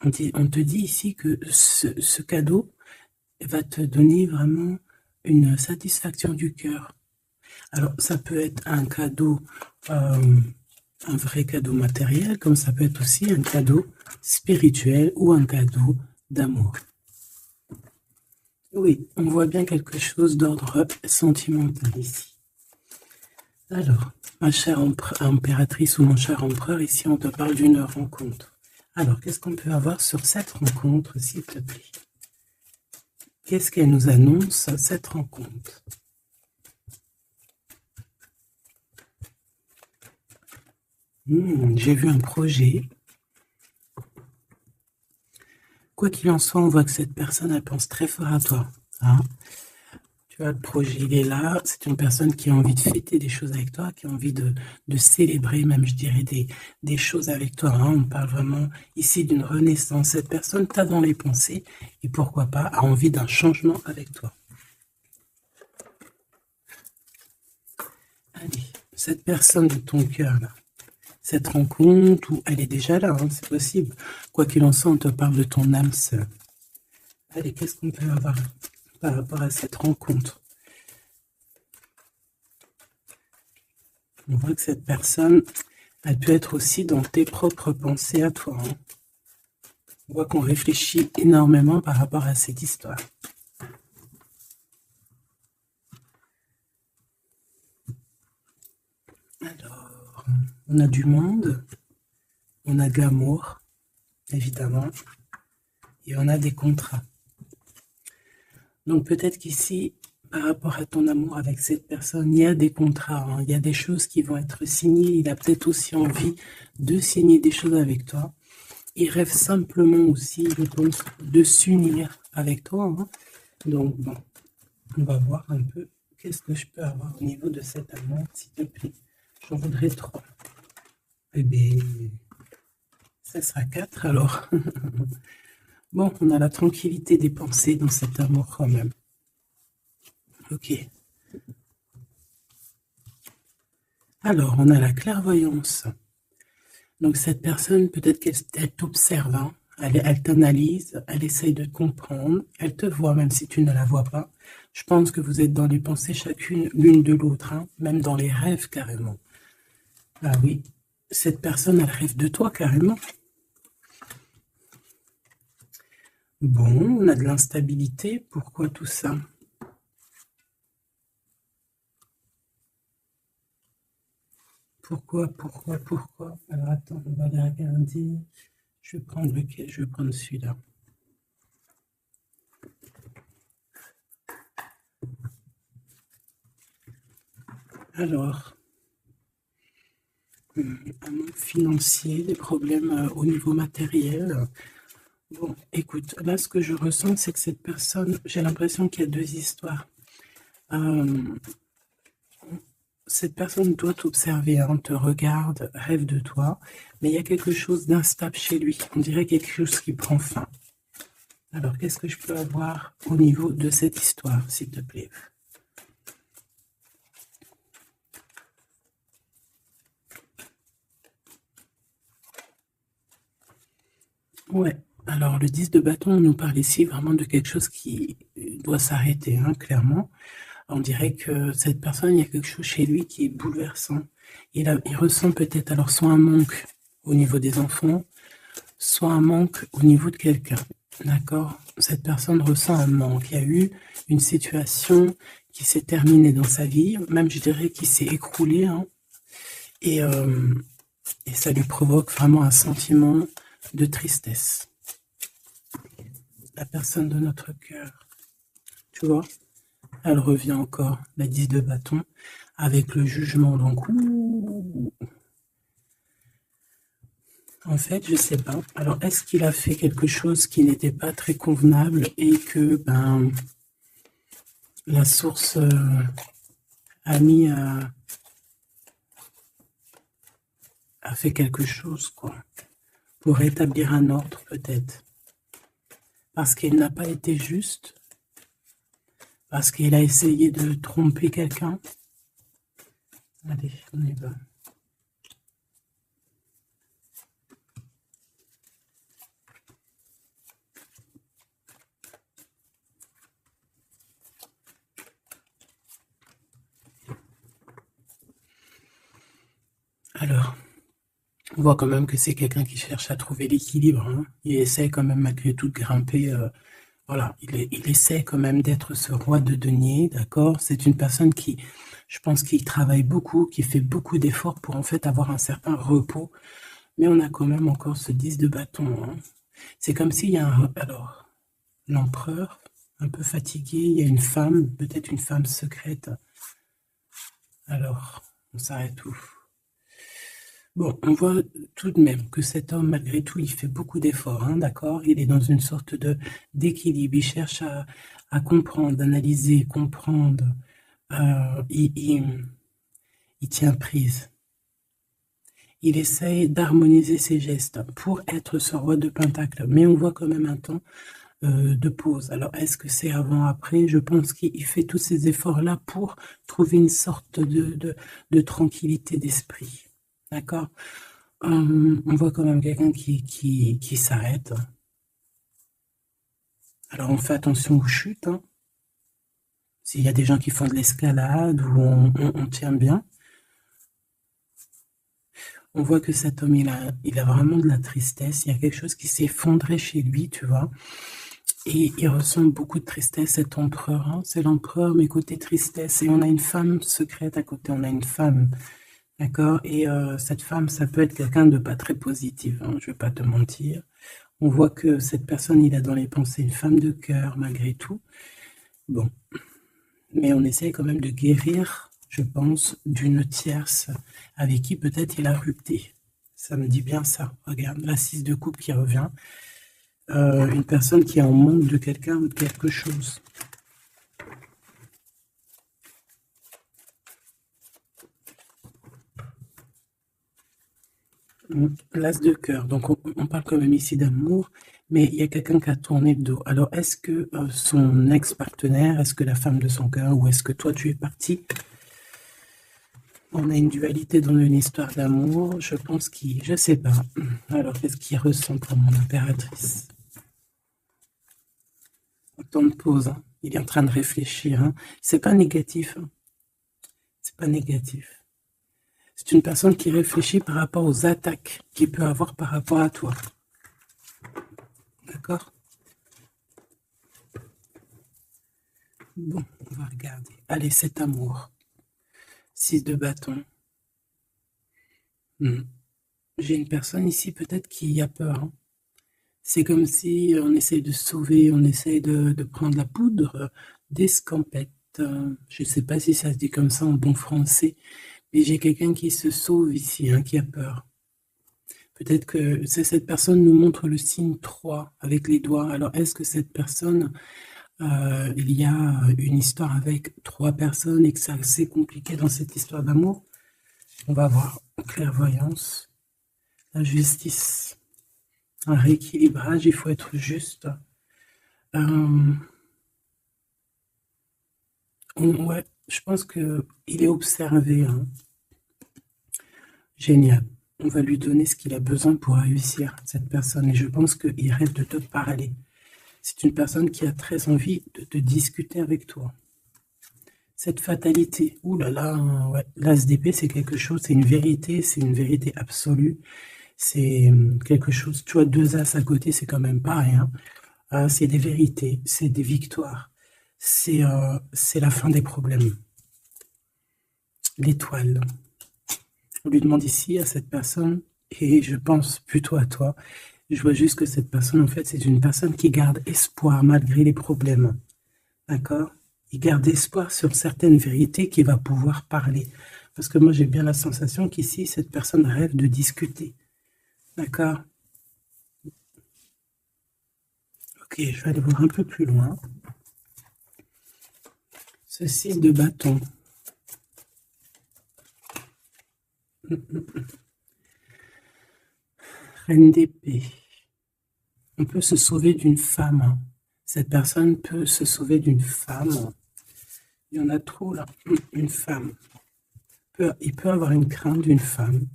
On te dit ici que ce cadeau va te donner vraiment une satisfaction du cœur. Alors, ça peut être un cadeau, un vrai cadeau matériel, comme ça peut être aussi un cadeau spirituel ou un cadeau d'amour. Oui, on voit bien quelque chose d'ordre sentimental ici. Alors, ma chère impératrice ou mon cher empereur, ici on te parle d'une rencontre. Alors, qu'est-ce qu'on peut avoir sur cette rencontre, s'il te plaît? Qu'est-ce qu'elle nous annonce, cette rencontre? J'ai vu un projet. Quoi qu'il en soit, on voit que cette personne, elle pense très fort à toi. Hein. Tu vois, le projet, il est là. C'est une personne qui a envie de fêter des choses avec toi, qui a envie de célébrer même, je dirais, des choses avec toi. Hein. On parle vraiment ici d'une renaissance. Cette personne t'a dans les pensées et pourquoi pas a envie d'un changement avec toi. Allez, cette personne de ton cœur, là, cette rencontre, où elle est déjà là, hein, c'est possible. Quoi qu'il en soit, on te parle de ton âme sœur. Allez, qu'est-ce qu'on peut avoir par rapport à cette rencontre? On voit que cette personne, elle peut être aussi dans tes propres pensées à toi. Hein. On voit qu'on réfléchit énormément par rapport à cette histoire. Alors, on a du monde, on a de l'amour, évidemment, et on a des contrats. Donc peut-être qu'ici, par rapport à ton amour avec cette personne, il y a des contrats, hein, il y a des choses qui vont être signées, il a peut-être aussi envie de signer des choses avec toi. Il rêve simplement aussi, je pense, de s'unir avec toi. Hein. Donc bon, on va voir un peu qu'est-ce que je peux avoir au niveau de cet amour, s'il te plaît. J'en voudrais 3. Eh bien, ça sera 4 alors. Bon, on a la tranquillité des pensées dans cet amour quand même. Ok. Alors, on a la clairvoyance. Donc cette personne, peut-être qu'elle t'observe, hein. Elle t'analyse, elle essaye de te comprendre, elle te voit même si tu ne la vois pas. Je pense que vous êtes dans les pensées chacune l'une de l'autre, hein, même dans les rêves carrément. Ah oui, cette personne, elle rêve de toi carrément. Bon, on a de l'instabilité, pourquoi tout ça? Pourquoi? Alors attends, on va aller regarder. Je vais prendre lequel? Je vais prendre celui-là. Alors, un manque financier, des problèmes au niveau matériel. Bon, écoute, là, ce que je ressens, c'est que cette personne, j'ai l'impression qu'il y a deux histoires. Cette personne doit t'observer, hein, te regarde, rêve de toi, mais il y a quelque chose d'instable chez lui. On dirait quelque chose qui prend fin. Alors, qu'est-ce que je peux avoir au niveau de cette histoire, s'il te plaît? Ouais. Alors, le 10 de bâton, on nous parle ici vraiment de quelque chose qui doit s'arrêter, hein, clairement. On dirait que cette personne, il y a quelque chose chez lui qui est bouleversant. Il ressent peut-être alors soit un manque au niveau des enfants, soit un manque au niveau de quelqu'un. D'accord? Cette personne ressent un manque. Il y a eu une situation qui s'est terminée dans sa vie, même je dirais qui s'est écroulée, hein, et, euh, et ça lui provoque vraiment un sentiment de tristesse. La personne de notre cœur, tu vois, elle revient encore, la 10 de bâton, avec le jugement. Donc, en fait, je sais pas. Alors, est-ce qu'il a fait quelque chose qui n'était pas très convenable et que la source a mis a fait quelque chose, quoi, pour rétablir un ordre, peut-être. Parce qu'il n'a pas été juste, parce qu'il a essayé de tromper quelqu'un. Allez, on y va. Alors, on voit quand même que c'est quelqu'un qui cherche à trouver l'équilibre, hein. Il essaie quand même malgré tout de grimper, voilà, il essaie quand même d'être ce roi de denier, d'accord? C'est une personne qui, je pense, qui travaille beaucoup, qui fait beaucoup d'efforts pour en fait avoir un certain repos, mais on a quand même encore ce 10 de bâton, hein. C'est comme s'il y a un... Alors, l'empereur, un peu fatigué, il y a une femme, peut-être une femme secrète. Alors, on s'arrête où? Bon, on voit tout de même que cet homme, malgré tout, il fait beaucoup d'efforts, hein, d'accord? Il est dans une sorte d'équilibre, il cherche à comprendre, analyser, comprendre. Il tient prise. Il essaye d'harmoniser ses gestes pour être ce roi de Pentacle, mais on voit quand même un temps de pause. Alors, est-ce que c'est avant, après? Je pense qu'il fait tous ces efforts-là pour trouver une sorte de tranquillité d'esprit. D'accord? On voit quand même quelqu'un qui s'arrête. Alors, on fait attention aux chutes, hein. S'il y a des gens qui font de l'escalade ou on tient bien. On voit que cet homme, il a vraiment de la tristesse. Il y a quelque chose qui s'est effondré chez lui, tu vois. Et il ressent beaucoup de tristesse, cet empereur, hein. C'est l'empereur, mais côté tristesse. Et on a une femme secrète à côté. On a une femme, d'accord? Et cette femme, ça peut être quelqu'un de pas très positif, hein, je vais pas te mentir. On voit que cette personne, il a dans les pensées une femme de cœur, malgré tout. Bon. Mais on essaie quand même de guérir, je pense, d'une tierce avec qui peut-être il a rupté. Ça me dit bien ça. Regarde, la 6 de coupe qui revient. Une personne qui est en manque de quelqu'un ou de quelque chose. L'as de cœur. Donc, on parle quand même ici d'amour, mais il y a quelqu'un qui a tourné le dos. Alors, est-ce que son ex-partenaire, est-ce que la femme de son cœur, ou est-ce que toi, tu es parti? On a une dualité dans une histoire d'amour. Je pense qu'il... Je sais pas. Alors, qu'est-ce qu'il ressent pour mon impératrice? Temps de pause, hein. Il est en train de réfléchir, hein. C'est pas négatif, hein. C'est pas négatif. C'est une personne qui réfléchit par rapport aux attaques qu'il peut avoir par rapport à toi. D'accord? Bon, on va regarder. Allez, cet amour. 6 de bâton. J'ai une personne ici peut-être qui a peur, hein. C'est comme si on essaye de sauver, on essaye de prendre la poudre d'escampette. Je ne sais pas si ça se dit comme ça en bon français, mais j'ai quelqu'un qui se sauve ici, hein, qui a peur. Peut-être que cette personne nous montre le signe 3 avec les doigts. Alors, est-ce que cette personne, il y a une histoire avec 3 personnes et que c'est assez compliqué dans cette histoire d'amour? On va voir. Clairvoyance, la justice, un rééquilibrage, il faut être juste. Ouais, je pense qu'il est observé, hein. Génial. On va lui donner ce qu'il a besoin pour réussir, cette personne. Et je pense qu'il rêve de te parler. C'est une personne qui a très envie de discuter avec toi. Cette fatalité, ouh là là, ouais. L'as d'épée, c'est quelque chose, c'est une vérité absolue. C'est quelque chose, tu vois, 2 as à côté, c'est quand même pas rien. C'est des vérités, c'est des victoires. C'est la fin des problèmes. L'étoile. On lui demande ici à cette personne, et je pense plutôt à toi, je vois juste que cette personne, en fait, c'est une personne qui garde espoir malgré les problèmes. D'accord? Il garde espoir sur certaines vérités qu'il va pouvoir parler. Parce que moi, j'ai bien la sensation qu'ici, cette personne rêve de discuter. D'accord? Ok, je vais aller voir un peu plus loin. Ce 6 de bâton. Reine d'épée. On peut se sauver d'une femme. Cette personne peut se sauver d'une femme. Il y en a trop là. Une femme. Il peut avoir une crainte d'une femme.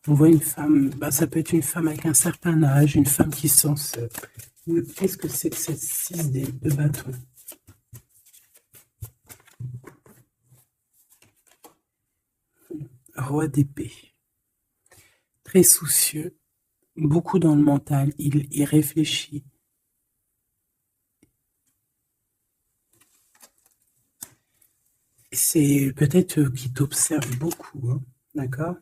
On voit une femme, bah, ça peut être une femme avec un certain âge, une femme qui sent seule. Qu'est-ce que c'est que cette 6 de bâton? Roi d'épée. très soucieux, beaucoup dans le mental, il réfléchit. C'est peut-être qu'il t'observe beaucoup, hein, d'accord?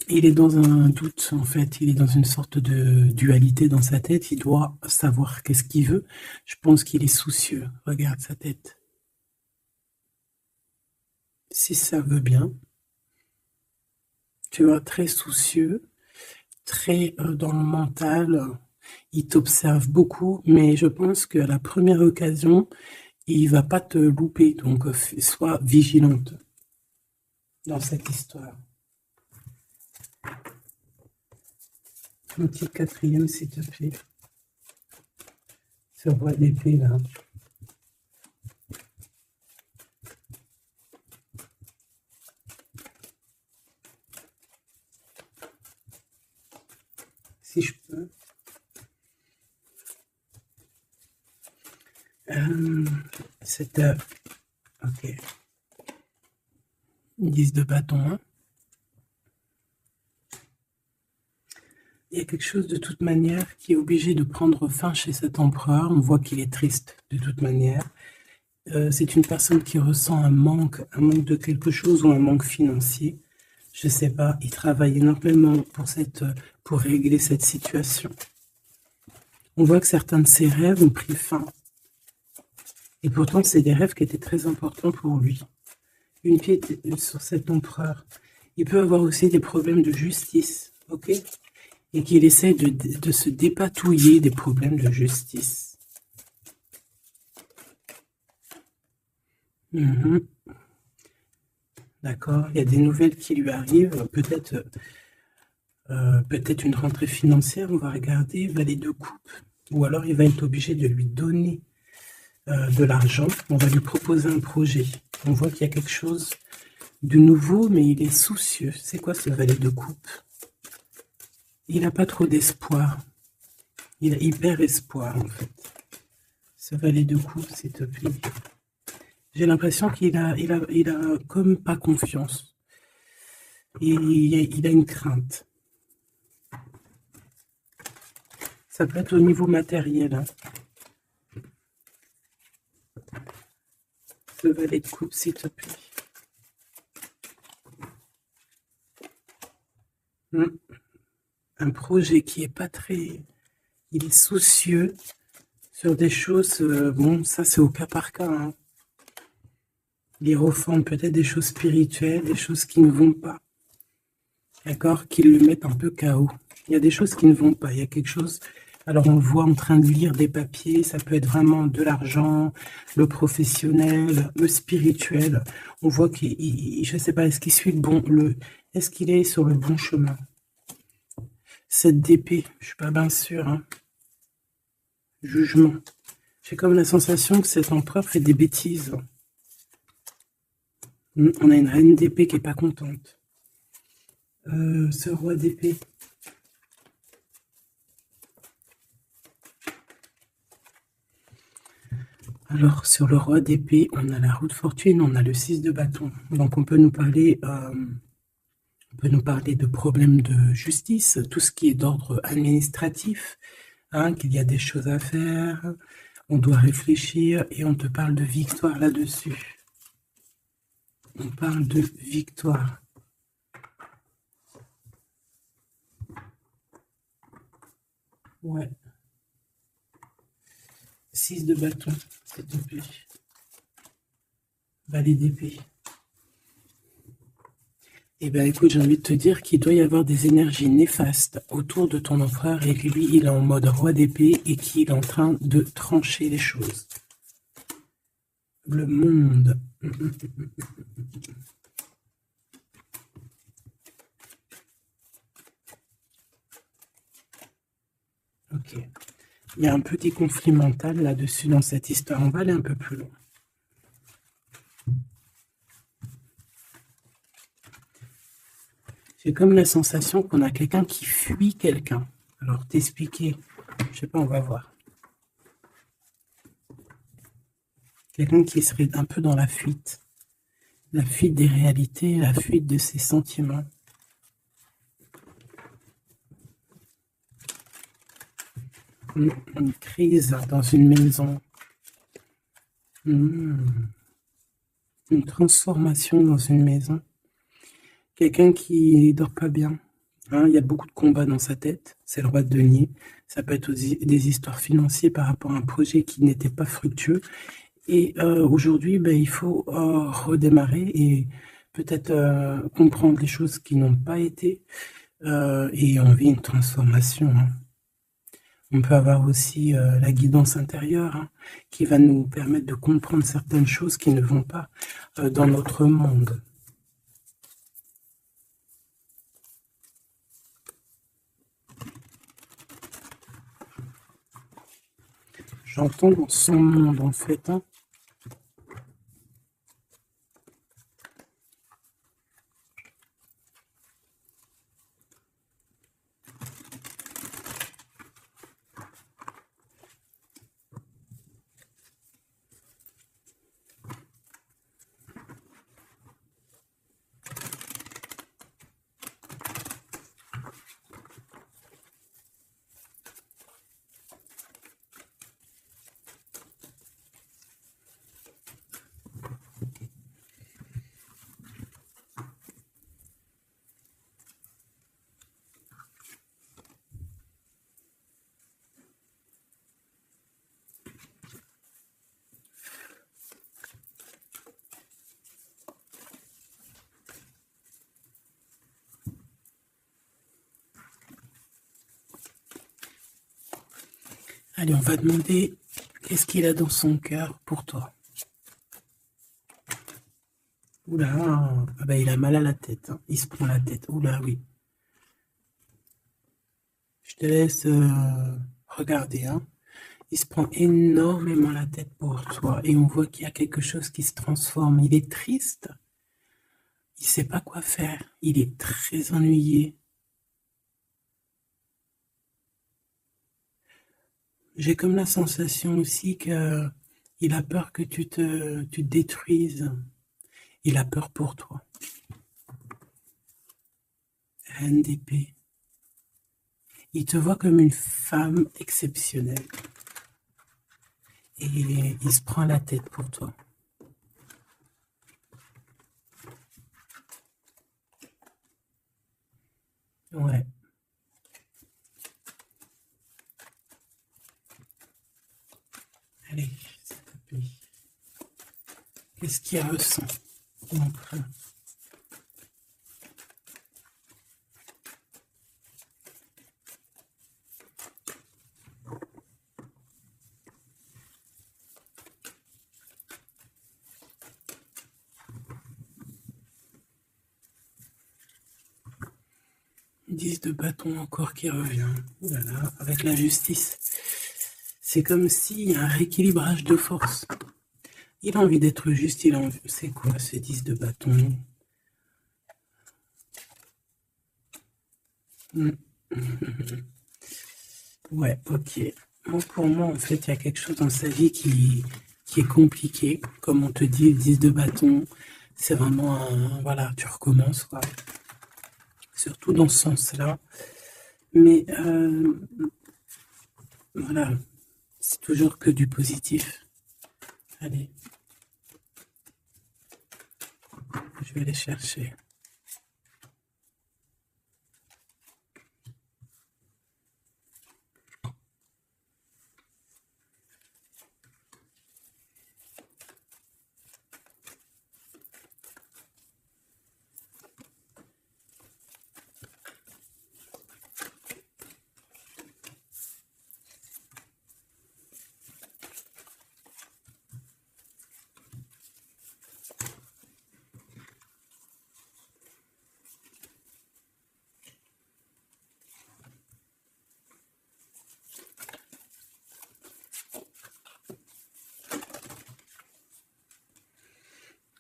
Il est dans un doute, en fait, il est dans une sorte de dualité dans sa tête, il doit savoir qu'est-ce qu'il veut. Je pense qu'il est soucieux, regarde sa tête. Si ça veut bien, tu vois, très soucieux, très dans le mental, il t'observe beaucoup, mais je pense qu'à la première occasion, il va pas te louper, donc sois vigilante dans cette histoire. Un petit quatrième, s'il te plaît. Ce roi d'épée, là. Si je peux. Ok. 10 de bâton. Hein. Il y a quelque chose de toute manière qui est obligé de prendre fin chez cet empereur. On voit qu'il est triste de toute manière. C'est une personne qui ressent un manque de quelque chose ou un manque financier. Je ne sais pas, il travaille énormément pour régler cette situation. On voit que certains de ses rêves ont pris fin. Et pourtant, c'est des rêves qui étaient très importants pour lui. Une pied sur cet empereur. Il peut avoir aussi des problèmes de justice, ok? Et qu'il essaie de se dépatouiller des problèmes de justice. D'accord, il y a des nouvelles qui lui arrivent, peut-être une rentrée financière, on va regarder, valet de coupe, ou alors il va être obligé de lui donner de l'argent, on va lui proposer un projet. On voit qu'il y a quelque chose de nouveau, mais il est soucieux. C'est quoi ce valet de coupe? Il n'a pas trop d'espoir. Il a hyper espoir, en fait. Ce valet de coupe, s'il te plaît. J'ai l'impression qu'il a comme pas confiance. Il a une crainte. Ça peut être au niveau matériel. Hein. Ce valet de coupe, s'il te plaît. Un projet qui est pas très... Il est soucieux sur des choses... bon, ça c'est au cas par cas. Hein. Il reforme peut-être des choses spirituelles, des choses qui ne vont pas. D'accord? Qui le mettent un peu KO. Il y a des choses qui ne vont pas. Il y a quelque chose... Alors on le voit en train de lire des papiers, ça peut être vraiment de l'argent, le professionnel, le spirituel. On voit qu'il, je ne sais pas, est-ce qu'il suit est-ce qu'il est sur le bon chemin? Cette d'épée, je suis pas bien sûr. Hein. Jugement. J'ai comme la sensation que cet empereur fait des bêtises. On a une reine d'épée qui est pas contente. Ce roi d'épée. Alors, sur le roi d'épée, on a la roue de fortune, on a le 6 de bâton. Donc, on peut nous parler de problèmes de justice, tout ce qui est d'ordre administratif, hein, qu'il y a des choses à faire, on doit réfléchir, et on te parle de victoire là-dessus. On parle de victoire. Ouais. 6 de bâton, s'il te plaît. Valet d'épée. Eh bien, écoute, j'ai envie de te dire qu'il doit y avoir des énergies néfastes autour de ton empereur et que lui, il est en mode roi d'épée et qu'il est en train de trancher les choses. Le monde. Ok. Il y a un petit conflit mental là-dessus dans cette histoire. On va aller un peu plus loin. J'ai comme la sensation qu'on a quelqu'un qui fuit quelqu'un. Alors, t'expliquer, je sais pas, on va voir. Quelqu'un qui serait un peu dans la fuite. La fuite des réalités, la fuite de ses sentiments. Une crise dans une maison. Une transformation dans une maison. Quelqu'un qui dort pas bien. Hein, il y a beaucoup de combats dans sa tête. C'est le roi de denier. Ça peut être aussi des histoires financières par rapport à un projet qui n'était pas fructueux. Et aujourd'hui, il faut redémarrer et peut-être comprendre les choses qui n'ont pas été. Et on vit une transformation. Hein. On peut avoir aussi la guidance intérieure hein, qui va nous permettre de comprendre certaines choses qui ne vont pas dans notre monde. J'entends dans son monde en fait. Hein. Allez, on va demander qu'est-ce qu'il a dans son cœur pour toi. Oula, ah il a mal à la tête. Hein. Il se prend la tête. Oula, oui. Je te laisse regarder. Hein. Il se prend énormément la tête pour toi. Et on voit qu'il y a quelque chose qui se transforme. Il est triste. Il ne sait pas quoi faire. Il est très ennuyé. J'ai comme la sensation aussi que il a peur que tu te détruises. Il a peur pour toi. Reine d'épée. Il te voit comme une femme exceptionnelle. Et il se prend la tête pour toi. Ouais. Allez, s'il te plaît. Qu'est-ce qu'il ressent? Montre. 10 de bâton encore qui revient. Voilà, avec la justice. C'est comme s'il y a un rééquilibrage de force. Il a envie d'être juste, il a envie... C'est quoi ce 10 de bâton? Ouais, ok. Bon, pour moi, en fait, il y a quelque chose dans sa vie qui est compliqué. Comme on te dit, le 10 de bâton, c'est vraiment un... Voilà, tu recommences, quoi. Surtout dans ce sens-là. Mais, voilà, c'est toujours que du positif. Allez. Je vais les chercher.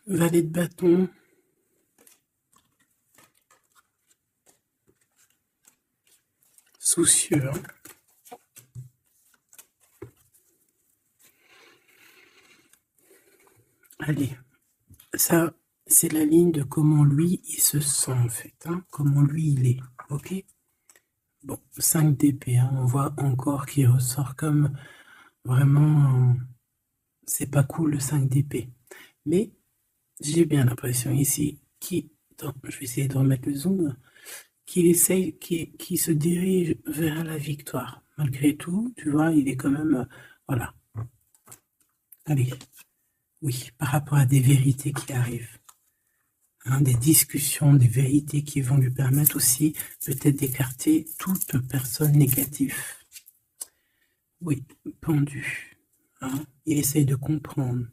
Valet de bâton. Soucieux. Hein. Allez, ça, c'est la ligne de comment lui, il se sent, en fait. Hein, comment lui, il est. Ok? Bon, 5 d'épée, hein, on voit encore qu'il ressort comme vraiment, c'est pas cool le 5 d'épée. Mais j'ai bien l'impression ici attends, je vais essayer de remettre le zoom, qu'il essaye, qu'il se dirige vers la victoire. Malgré tout, tu vois, il est quand même, voilà. Allez, oui, par rapport à des vérités qui arrivent. Hein, des discussions, des vérités qui vont lui permettre aussi peut-être d'écarter toute personne négative. Oui, pendu. Hein, il essaye de comprendre.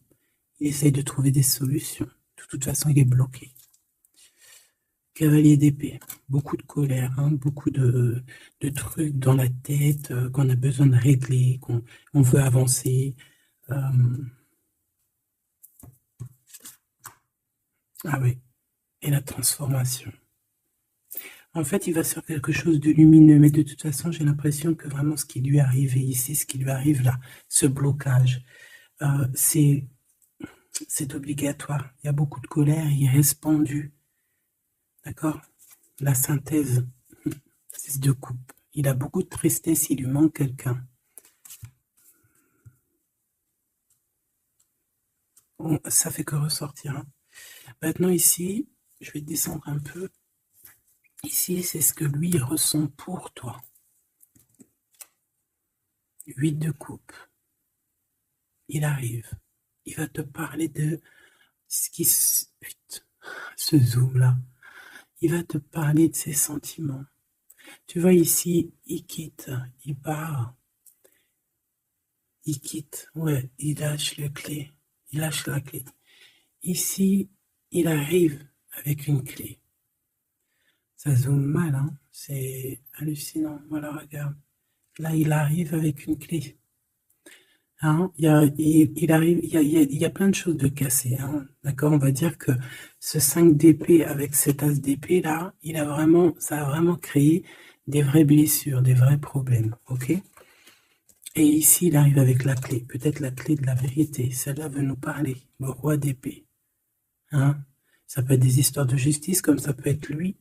Il essaye de trouver des solutions. De toute façon, il est bloqué. Cavalier d'épée. Beaucoup de colère, hein, beaucoup de trucs dans la tête qu'on a besoin de régler, qu'on veut avancer. Ah oui. Et la transformation. En fait, il va sur quelque chose de lumineux, mais de toute façon, j'ai l'impression que vraiment ce qui lui est arrivé ici, ce qui lui arrive là, ce blocage, c'est obligatoire. Il y a beaucoup de colère, il reste pendu. D'accord? La synthèse, 6 de coupe. Il a beaucoup de tristesse, il lui manque quelqu'un. Bon, ça fait que ressortir. Hein. Maintenant ici, je vais descendre un peu. Ici, c'est ce que lui ressent pour toi. 8 de coupe. Il arrive. Il va te parler de ce qui ce zoom là. Il va te parler de ses sentiments. Tu vois ici, il quitte, il part. Il quitte, ouais, il lâche la clé. Il lâche la clé. Ici, il arrive avec une clé. Ça zoome mal, hein. C'est hallucinant. Voilà, regarde. Là, il arrive avec une clé. Hein, il arrive, il y a plein de choses de cassées. Hein, d'accord, on va dire que ce 5 d'épée avec cet as d'épée là, ça a vraiment créé des vraies blessures, des vrais problèmes. Ok. Et ici, il arrive avec la clé, peut-être la clé de la vérité. Celle-là veut nous parler, le roi d'épée. Hein, ça peut être des histoires de justice, comme ça peut être lui.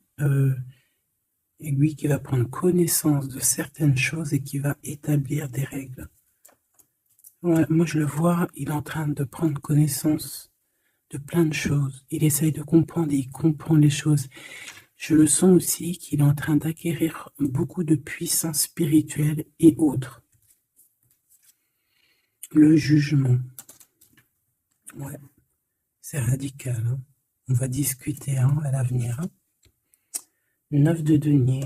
Et lui qui va prendre connaissance de certaines choses et qui va établir des règles. Ouais, moi je le vois, il est en train de prendre connaissance de plein de choses. Il essaye de comprendre et il comprend les choses. Je le sens aussi qu'il est en train d'acquérir beaucoup de puissance spirituelle et autres. Le jugement. Ouais, c'est radical. Hein. On va discuter hein, à l'avenir. Hein. 9 de denier.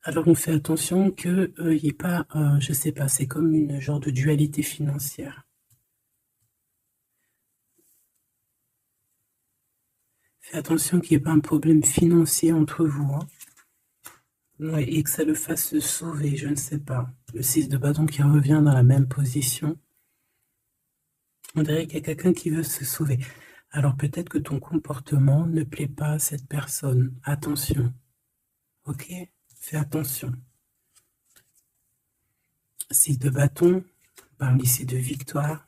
Alors on fait attention qu'il n'y ait pas, je sais pas, c'est comme une genre de dualité financière. Fais attention qu'il n'y ait pas un problème financier entre vous. Hein. Ouais, et que ça le fasse se sauver, je ne sais pas. Le 6 de bâton qui revient dans la même position. On dirait qu'il y a quelqu'un qui veut se sauver. Alors peut-être que ton comportement ne plaît pas à cette personne. Attention. Ok? Fais attention. 6 de bâton, on parle ici de victoire.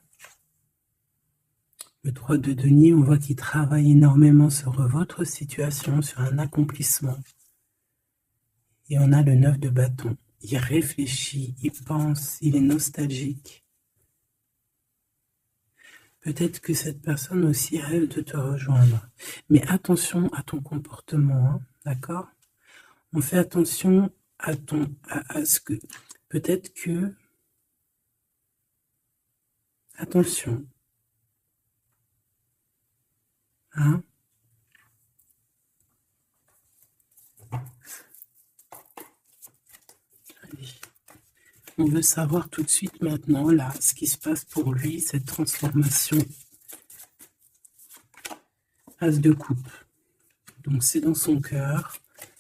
Le 3 de denier, on voit qu'il travaille énormément sur votre situation, sur un accomplissement. Et on a le 9 de bâton. Il réfléchit, il pense, il est nostalgique. Peut-être que cette personne aussi rêve de te rejoindre. Mais attention à ton comportement, hein, d'accord? On fait attention à ce que... Peut-être que... Attention. Hein? Allez. On veut savoir tout de suite maintenant, là, ce qui se passe pour lui, cette transformation. As de coupe. Donc c'est dans son cœur,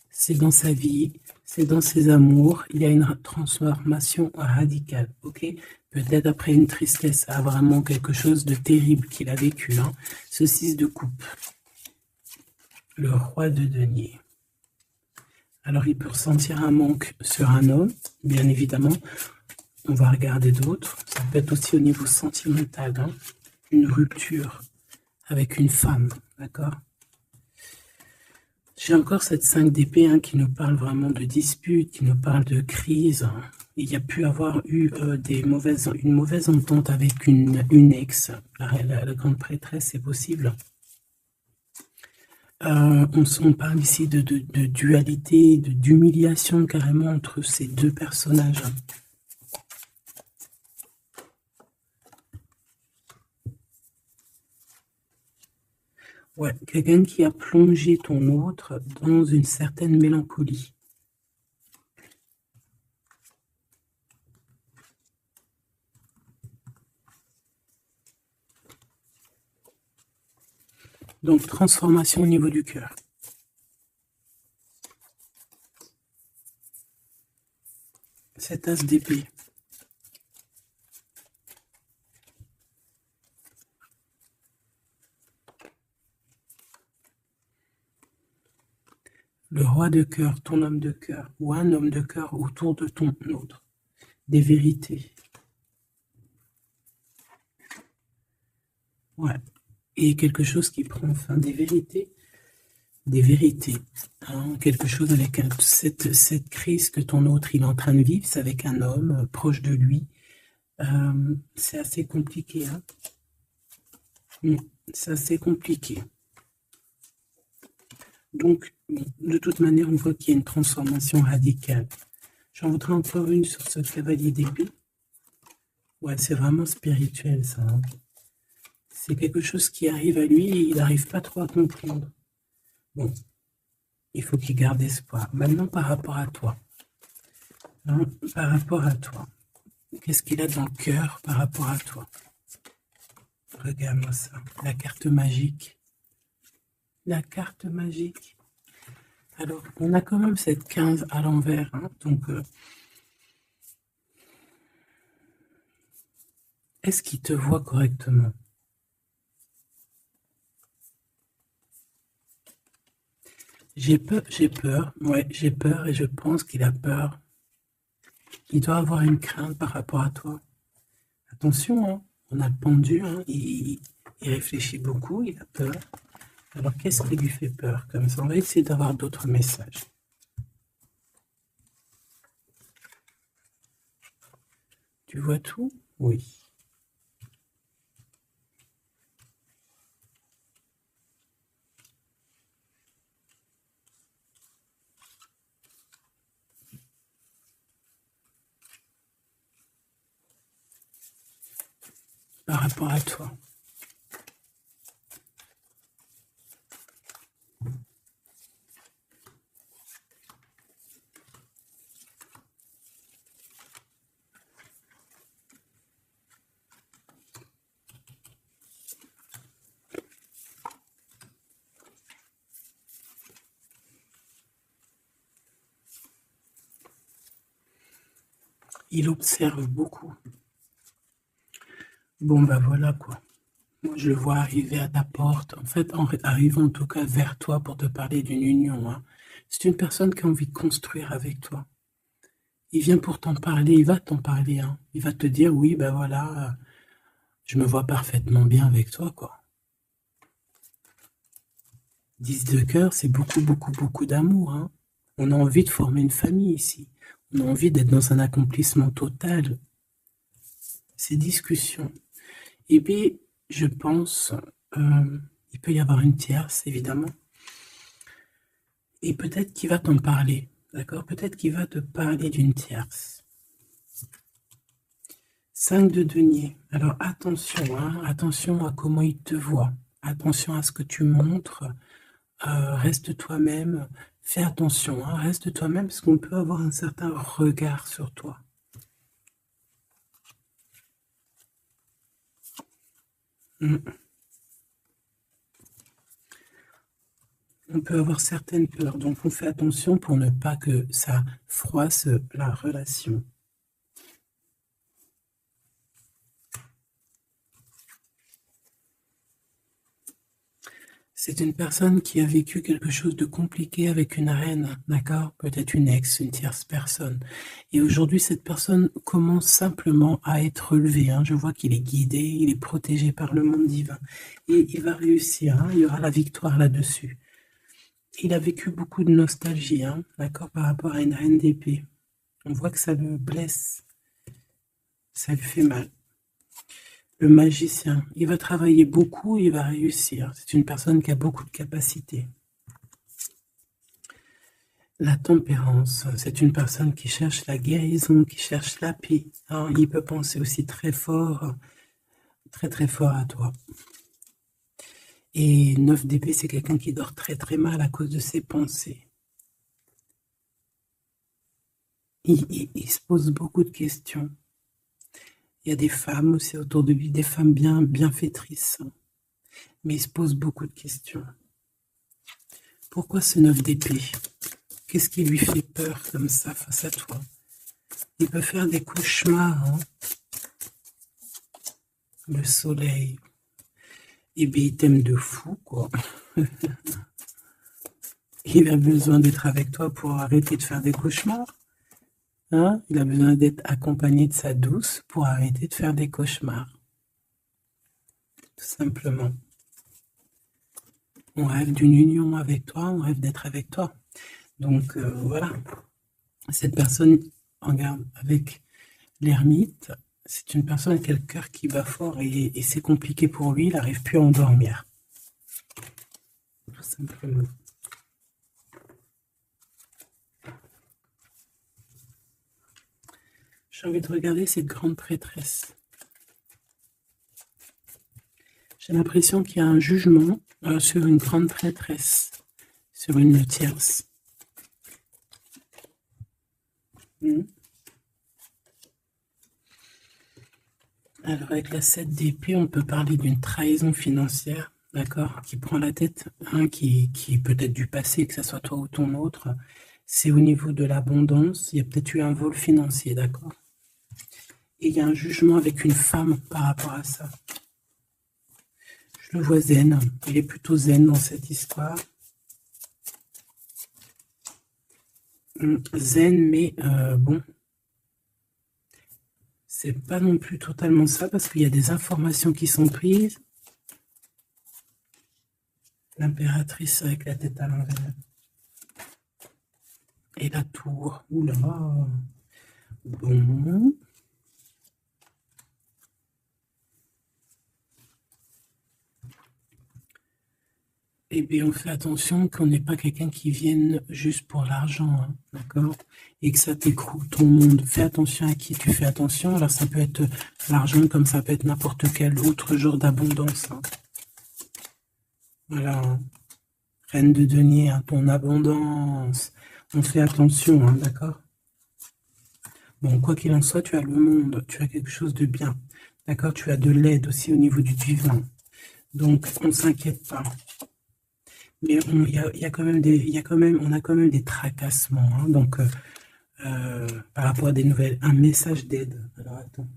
c'est dans sa vie, c'est dans ses amours. Il y a une transformation radicale, ok? Peut-être après une tristesse, vraiment quelque chose de terrible qu'il a vécu. Hein. Ce 6 de coupe. Le roi de denier. Alors il peut ressentir un manque sur un homme, bien évidemment. On va regarder d'autres. Ça peut être aussi au niveau sentimental. Hein. Une rupture avec une femme, d'accord? J'ai encore cette 5 d'épée hein, qui nous parle vraiment de dispute, qui nous parle de crise. Il y a pu avoir eu une mauvaise entente avec une ex. La grande prêtresse, c'est possible. On parle ici de dualité, d'humiliation carrément entre ces deux personnages. Ouais, quelqu'un qui a plongé ton autre dans une certaine mélancolie. Donc, transformation au niveau du cœur. Cet as d'épée. Le roi de cœur, ton homme de cœur, ou un homme de cœur autour de ton autre. Des vérités. Ouais. Et quelque chose qui prend fin, des vérités. Des vérités. Hein, quelque chose avec cette crise que ton autre il est en train de vivre, c'est avec un homme proche de lui. C'est assez compliqué. Hein. C'est assez compliqué. Donc, de toute manière, on voit qu'il y a une transformation radicale. J'en voudrais encore une sur ce cavalier d'épée. Ouais, c'est vraiment spirituel, ça. Hein. C'est quelque chose qui arrive à lui et il n'arrive pas trop à comprendre. Bon, il faut qu'il garde espoir. Maintenant, par rapport à toi. Hein, par rapport à toi. Qu'est-ce qu'il a dans le cœur par rapport à toi? Regarde-moi ça. La carte magique. La carte magique. Alors, on a quand même cette 15 à l'envers. Hein, donc, est-ce qu'il te voit correctement? J'ai peur, ouais, j'ai peur et je pense qu'il a peur. Il doit avoir une crainte par rapport à toi. Attention, hein, on a le pendu, hein, il réfléchit beaucoup, il a peur. Alors, qu'est-ce qui lui fait peur comme ça? On va essayer d'avoir d'autres messages. Tu vois tout? Oui. Par rapport à toi. Il observe beaucoup. Bon, bah voilà quoi. Moi, je le vois arriver à ta porte. En fait, arrivant en tout cas vers toi pour te parler d'une union. Hein. C'est une personne qui a envie de construire avec toi. Il vient pour t'en parler, il va t'en parler. Hein. Il va te dire, oui, ben voilà, je me vois parfaitement bien avec toi, quoi. 10 de cœur, c'est beaucoup, beaucoup, beaucoup d'amour. Hein. On a envie de former une famille ici. On a envie d'être dans un accomplissement total. Ces discussions. Et puis, je pense, il peut y avoir une tierce, évidemment. Et peut-être qu'il va t'en parler, d'accord? Peut-être qu'il va te parler d'une tierce. 5 de denier. Alors, attention, hein, attention à comment il te voit. Attention à ce que tu montres. Reste toi-même. Fais attention, hein, reste toi-même, parce qu'on peut avoir un certain regard sur toi. On peut avoir certaines peurs, donc on fait attention pour ne pas que ça froisse la relation. C'est une personne qui a vécu quelque chose de compliqué avec une reine, d'accord? Peut-être une ex, une tierce personne. Et aujourd'hui, cette personne commence simplement à être relevée. Hein. Je vois qu'il est guidé, il est protégé par le monde divin. Et il va réussir, hein. Il y aura la victoire là-dessus. Il a vécu beaucoup de nostalgie, hein, d'accord, par rapport à une reine d'épée. On voit que ça le blesse, ça lui fait mal. Le magicien, il va travailler beaucoup, il va réussir. C'est une personne qui a beaucoup de capacités. La tempérance, c'est une personne qui cherche la guérison, qui cherche la paix. Alors, il peut penser aussi très fort, très très fort à toi. Et 9 d'épée, c'est quelqu'un qui dort très très mal à cause de ses pensées. Il se pose beaucoup de questions. Il y a des femmes aussi autour de lui, des femmes bienfaitrices. Mais il se pose beaucoup de questions. Pourquoi ce 9 d'épée? Qu'est-ce qui lui fait peur comme ça face à toi? Il peut faire des cauchemars. Hein, le soleil. Eh bien, il t'aime de fou, quoi. Il a besoin d'être avec toi pour arrêter de faire des cauchemars. Hein? Il a besoin d'être accompagné de sa douce pour arrêter de faire des cauchemars. Tout simplement. On rêve d'une union avec toi, on rêve d'être avec toi. Donc, voilà. Cette personne, regarde, avec l'ermite, c'est une personne qui a le cœur qui bat fort et c'est compliqué pour lui, il n'arrive plus à endormir. Tout simplement. J'ai envie de regarder cette grande prêtresse. J'ai l'impression qu'il y a un jugement sur une grande prêtresse, sur une tierce. Alors avec la 7 d'épée, on peut parler d'une trahison financière, d'accord, qui prend la tête, hein, qui est peut-être du passé, que ce soit toi ou ton autre. C'est au niveau de l'abondance, il y a peut-être eu un vol financier, d'accord. Et il y a un jugement avec une femme par rapport à ça. Je le vois zen, il est plutôt zen dans cette histoire. Zen, mais bon, c'est pas non plus totalement ça, parce qu'il y a des informations qui sont prises. L'impératrice avec la tête à l'envers. Et la tour, oula, bon. Eh bien, on fait attention qu'on n'ait pas quelqu'un qui vienne juste pour l'argent, hein, d'accord? Et que ça t'écroule ton monde. Fais attention à qui tu fais attention. Alors, ça peut être l'argent comme ça peut être n'importe quel autre genre d'abondance. Hein. Voilà. Hein. Reine de denier, hein, ton abondance. On fait attention, hein, d'accord? Bon, quoi qu'il en soit, tu as le monde. Tu as quelque chose de bien. D'accord? Tu as de l'aide aussi au niveau du divin. Donc, on ne s'inquiète pas. Mais on a quand même des tracassements. Hein, donc, par rapport à des nouvelles, un message d'aide. Alors, attends.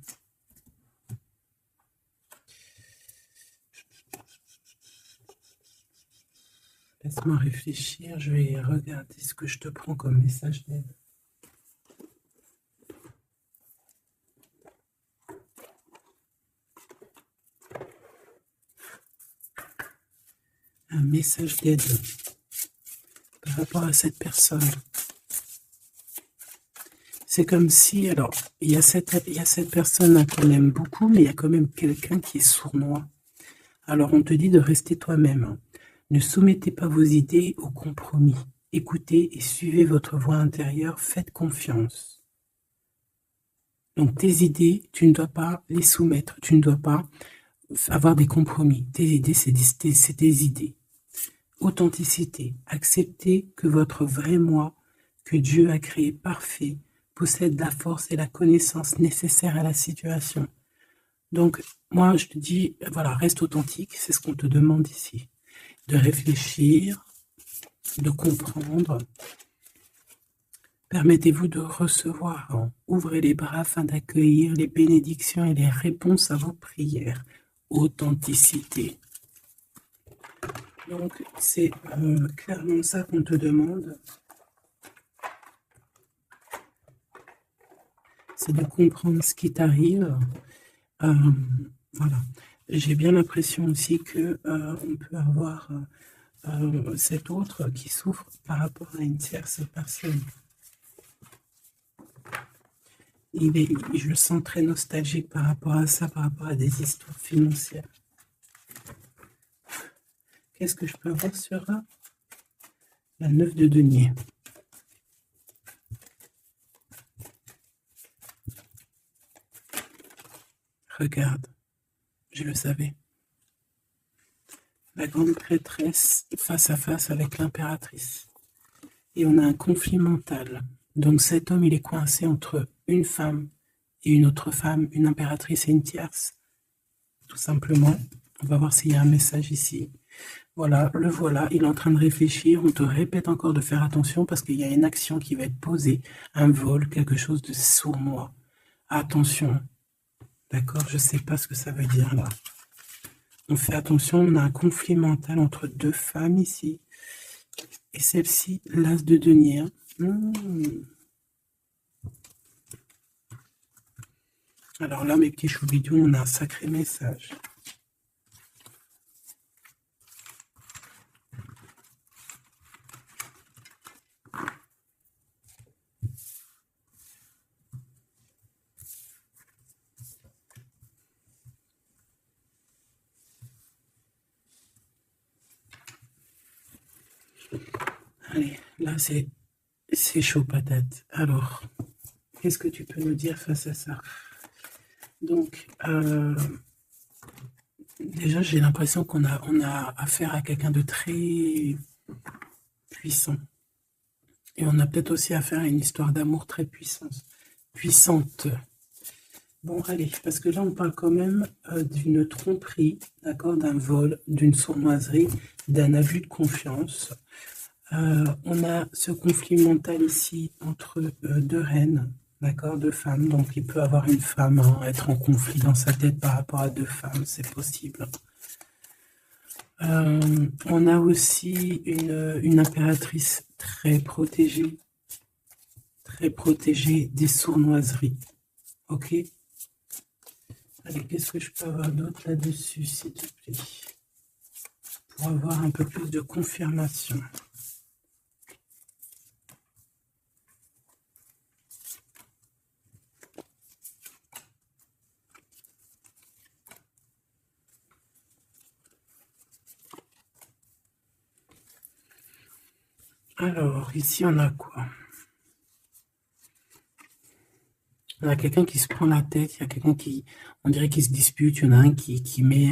Laisse-moi réfléchir. Je vais regarder ce que je te prends comme message d'aide. Un message d'aide par rapport à cette personne. C'est comme si, alors, il y a cette personne qu'on aime beaucoup, mais il y a quand même quelqu'un qui est sournois. Alors, on te dit de rester toi-même. Hein. Ne soumettez pas vos idées au compromis. Écoutez et suivez votre voix intérieure. Faites confiance. Donc, tes idées, tu ne dois pas les soumettre. Tu ne dois pas avoir des compromis. Tes idées, c'est tes idées. Authenticité. Acceptez que votre vrai moi, que Dieu a créé parfait, possède la force et la connaissance nécessaires à la situation. Donc, moi, je te dis, voilà, reste authentique, c'est ce qu'on te demande ici. De réfléchir, de comprendre. Permettez-vous de recevoir. Ouvrez les bras afin d'accueillir les bénédictions et les réponses à vos prières. Authenticité. Donc, c'est clairement ça qu'on te demande. C'est de comprendre ce qui t'arrive. Voilà. J'ai bien l'impression aussi que on peut avoir cet autre qui souffre par rapport à une tierce personne. Je le sens très nostalgique par rapport à ça, par rapport à des histoires financières. Qu'est-ce que je peux avoir sur la 9 de denier? Regarde, je le savais. La grande prêtresse face à face avec l'impératrice. Et on a un conflit mental. Donc cet homme, il est coincé entre une femme et une autre femme, une impératrice et une tierce. Tout simplement. On va voir s'il y a un message ici. Voilà, le voilà, il est en train de réfléchir. On te répète encore de faire attention parce qu'il y a une action qui va être posée, un vol, quelque chose de sournois. Attention. D'accord, je ne sais pas ce que ça veut dire là. On fait attention, on a un conflit mental entre deux femmes ici. Et celle-ci, l'as de denier. Alors là, mes petits choubidous, on a un sacré message. Allez, là, c'est chaud patate. Alors, qu'est-ce que tu peux nous dire face à ça? Donc, déjà, j'ai l'impression qu'on a affaire à quelqu'un de très puissant. Et on a peut-être aussi affaire à une histoire d'amour très puissante. Bon, allez, parce que là, on parle quand même d'une tromperie, d'accord, d'un vol, d'une sournoiserie, d'un abus de confiance. On a ce conflit mental ici entre deux reines, d'accord, deux femmes. Donc, il peut avoir une femme, être en conflit dans sa tête par rapport à deux femmes, c'est possible. On a aussi une impératrice très protégée des sournoiseries. Ok? Allez, qu'est-ce que je peux avoir d'autre là-dessus, s'il te plaît? Pour avoir un peu plus de confirmation. Alors, ici, on a quoi? On a quelqu'un qui se prend la tête, il y a quelqu'un qui, on dirait qu'il se dispute, il y en a un qui met,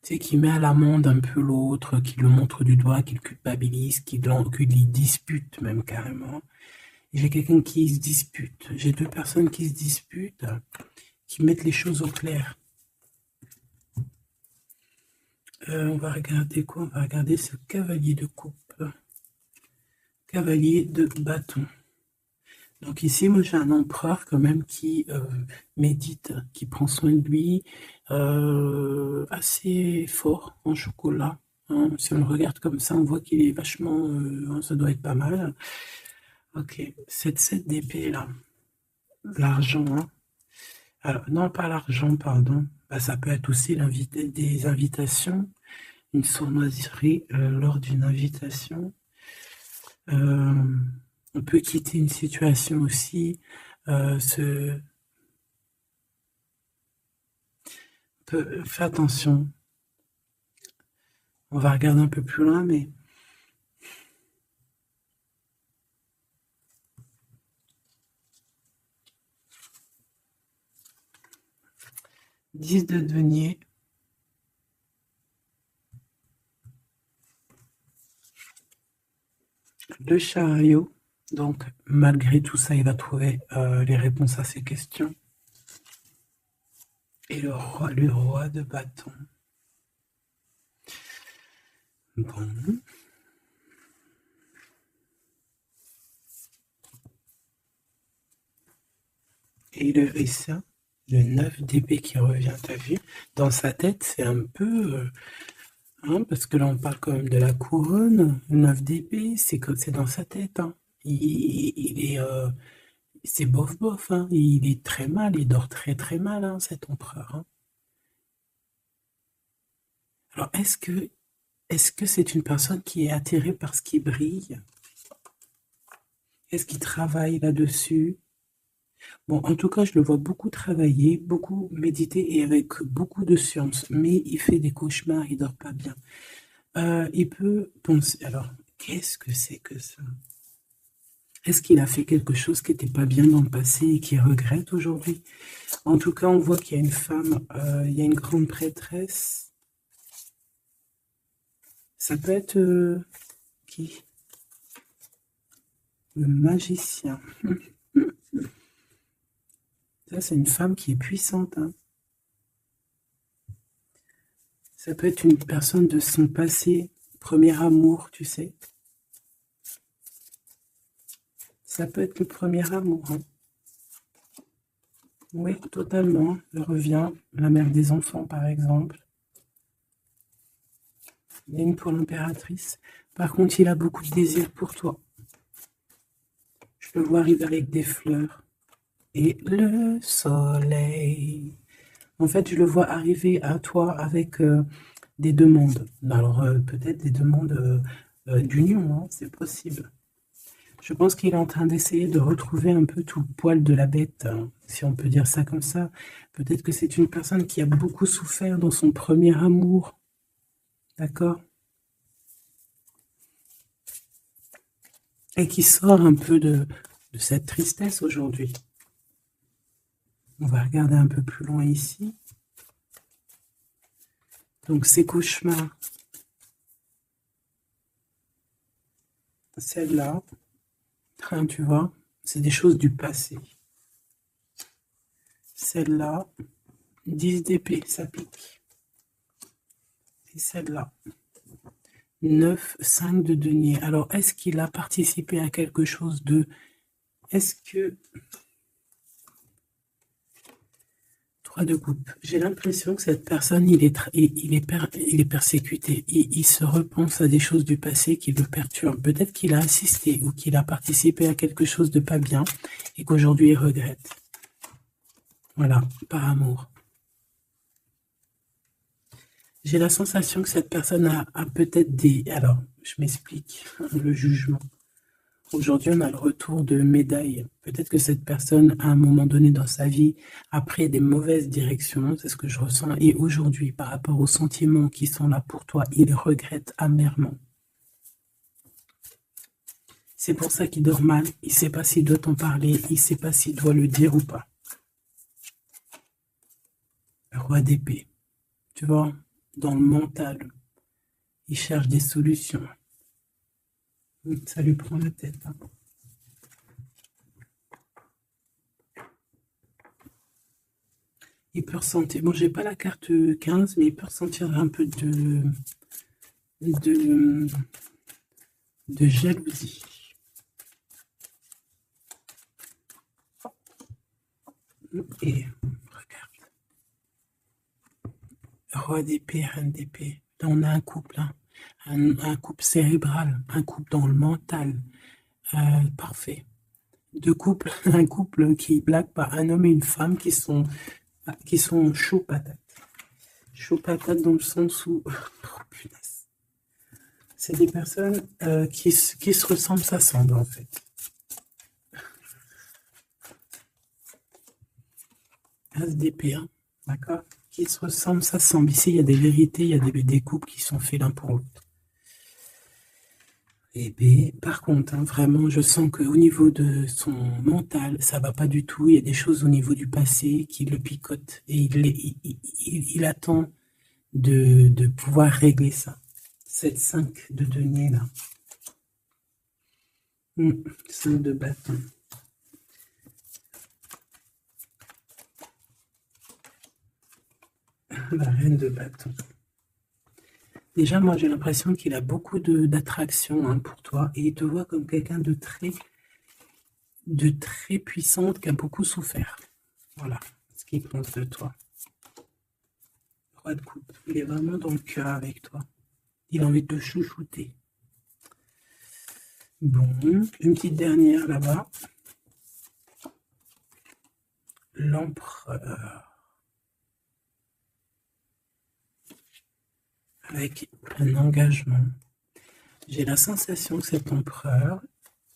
qui met à l'amende un peu l'autre, qui le montre du doigt, qui le culpabilise, qui le dispute même carrément. Et j'ai quelqu'un qui se dispute. J'ai deux personnes qui se disputent, qui mettent les choses au clair. On va regarder quoi? On va regarder ce cavalier de coupe. Cavalier de bâton. Donc ici, moi j'ai un empereur quand même qui médite, qui prend soin de lui, assez fort en chocolat. Hein. Si on le regarde comme ça, on voit qu'il est vachement, ça doit être pas mal. Ok, cette 7 d'épée là, l'argent. Hein. Alors, non, pas l'argent, pardon. Bah, ça peut être aussi des invitations, une sournoiserie lors d'une invitation. On peut quitter une situation aussi, fais attention. On va regarder un peu plus loin, mais « 10 de denier ». Le chariot. Donc, malgré tout ça, il va trouver les réponses à ses questions. Et le roi de bâton. Bon. Et le ça, le 9 d'épée qui revient, t'as vu? Dans sa tête, c'est un peu... hein, parce que là, on parle quand même de la couronne. Le 9 d'épée, c'est dans sa tête. Hein. Il est... c'est bof, hein. Il est très mal, il dort très mal, hein, cet empereur. Hein. Alors, est-ce que Est-ce que c'est une personne qui est attirée par ce qui brille? Est-ce qu'il travaille là-dessus? Bon, en tout cas, je le vois beaucoup travailler, beaucoup méditer et avec beaucoup de science. Mais il fait des cauchemars, il dort pas bien. Il peut penser... Alors, qu'est-ce que c'est que ça? Est-ce qu'il a fait quelque chose qui n'était pas bien dans le passé et qu'il regrette aujourd'hui? En tout cas, on voit qu'il y a une femme, il y a une grande prêtresse. Ça peut être qui? Le magicien. Ça, c'est une femme qui est puissante. Hein. Ça peut être une personne de son passé, premier amour, tu sais. Ça peut être le premier amour. Hein. Oui, totalement. Elle revient. La mère des enfants, par exemple. Il y a une pour l'impératrice. Par contre, il a beaucoup de désir pour toi. Je le vois arriver avec des fleurs. Et le soleil. En fait, je le vois arriver à toi avec des demandes. Alors, peut-être des demandes d'union, hein, c'est possible. Je pense qu'il est en train d'essayer de retrouver un peu tout le poil de la bête, hein, si on peut dire ça comme ça. Peut-être que c'est une personne qui a beaucoup souffert dans son premier amour. D'accord? Et qui sort un peu de cette tristesse aujourd'hui. On va regarder un peu plus loin ici. Donc, ces cauchemars. Celle-là, tu vois, c'est des choses du passé. Celle-là, 10 d'épée, ça pique. Et celle-là, 9, 5 de denier. Alors, est-ce qu'il a participé à quelque chose de... Est-ce que... 3 de coupe. J'ai l'impression que cette personne, il est persécuté. Il se repense à des choses du passé qui le perturbent. Peut-être qu'il a assisté ou qu'il a participé à quelque chose de pas bien et qu'aujourd'hui il regrette. Voilà, par amour. J'ai la sensation que cette personne a peut-être des... Alors, je m'explique, le jugement. Aujourd'hui, on a le retour de médaille. Peut-être que cette personne, à un moment donné dans sa vie, a pris des mauvaises directions, c'est ce que je ressens. Et aujourd'hui, par rapport aux sentiments qui sont là pour toi, il regrette amèrement. C'est pour ça qu'il dort mal. Il ne sait pas s'il doit t'en parler. Il ne sait pas s'il doit le dire ou pas. Le roi d'épée. Tu vois, dans le mental, il cherche des solutions. Ça lui prend la tête. Hein. Il peut ressentir, bon, j'ai pas la carte 15, mais il peut ressentir un peu de jalousie. Et regarde. Roi d'épée, reine d'épée. Là, on a un couple, hein. Un couple cérébral, un couple dans le mental. Parfait. Deux couples, un couple qui blague pas, un homme et une femme qui sont chauds patates. Chauds patates dans le sens où... Oh, punaise. C'est des personnes qui se ressemblent, s'assemblent en fait. As d'épée, hein, d'accord? Qui se ressemblent, s'assemblent. Ici, il y a des vérités, il y a des couples qui sont faits l'un pour l'autre. Et bien, par contre, hein, vraiment, je sens qu'au niveau de son mental, ça va pas du tout. Il y a des choses au niveau du passé qui le picotent. Et il attend de pouvoir régler ça. Cette 5 de denier, là. 5 de bâton. La reine de bâton. Déjà, moi, j'ai l'impression qu'il a beaucoup d'attraction hein, pour toi. Et il te voit comme quelqu'un de très puissante qui a beaucoup souffert. Voilà ce qu'il pense de toi. Roi de coupe. Il est vraiment dans le cœur avec toi. Il a envie de te chouchouter. Bon, une petite dernière là-bas. L'empereur. avec un engagement. J'ai la sensation que cet empereur,